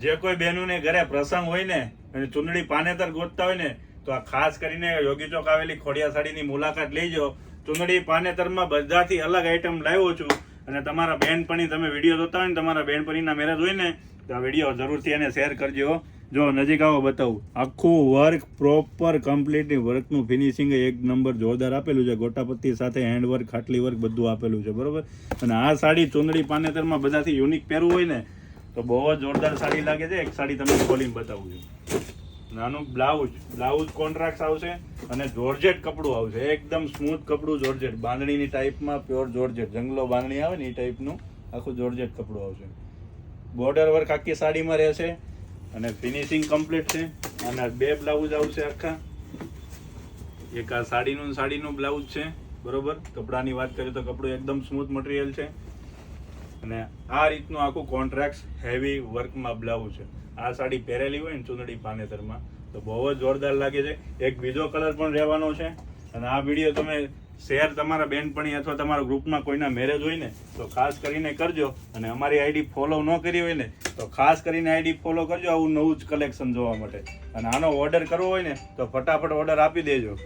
જે કોઈ બહેનોને ઘરે પ્રસંગ હોય ને અને ચૂંદડી પાનેતર ગોતતા હોય ને તો આ ખાસ કરીને યોગી ચોક આવેલી ખોડિયા સાડીની મુલાકાત લેજો. ચૂંદડી પાનેતરમાં બધાથી અલગ આઈટમ લાવ્યો છું. અને તમારા બહેનપણી તમે વિડીયો જોતા હોય ને તમારા બહેનપણીના મેરેજ હોય ને તો આ વિડીયો જરૂરથી એને શેર કરજો. જો નજીક આવો બતાવું, આખું વર્ક પ્રોપર કમ્પ્લીટ વર્કનું ફિનિશિંગ એક નંબર જોરદાર આપેલું છે. ગોટાપત્તી સાથે હેન્ડ વર્ક, ખાટલી વર્ક બધું આપેલું છે, બરોબર. અને આ સાડી ચૂંદડી પાનેતરમાં બધાથી યુનિક પહેરવું હોય ને તો બહુ જ જોરદાર સાડી લાગે છે. એક સાડી તમને ખોલીને બતાવું છું. નાનું બ્લાઉઝ કોન્ટ્રાક્ટ આવશે અને જોર્જેટ કપડું આવશે, એકદમ સ્મૂથ કપડું, જોર્જેટ બાંધણીની ટાઈપમાં, પ્યોર જોર્જેટ, જંગલો બાંધણી આવે ને એ ટાઈપનું આખું જોર્જેટ કપડું આવશે. બોર્ડર વર્ક આખી સાડીમાં રહેશે અને ફિનિશિંગ કમ્પ્લીટ છે. અને 2 બ્લાઉઝ આવશે આખા. એક આ સાડીનું બ્લાઉઝ છે, બરોબર. કપડાની વાત કરીએ તો કપડું એકદમ સ્મૂથ મટીરિયલ છે. અને આ રીતનું આખું કોન્ટ્રાક્ટ હેવી વર્કમાં બ્લાઉઝ છે. આ સાડી પહેરેલી હોય ને ચૂંદડી પાનેતરમાં તો બહુ જ જોરદાર લાગે છે. એક બીજો કલર પણ રહેવાનો છે. અને આ વિડીયો તમે શેર તમારા બહેનપણી અથવા તમારા ગ્રુપમાં કોઈના મેરેજ હોય ને તો ખાસ કરીને કરજો. અને અમારી આઈડી ફોલો ન કરી હોય ને તો ખાસ કરીને આઈડી ફોલો કરજો આવું નવું જ કલેક્શન જોવા માટે. અને આનો ઓર્ડર કરવો હોય ને તો ફટાફટ ઓર્ડર આપી દેજો.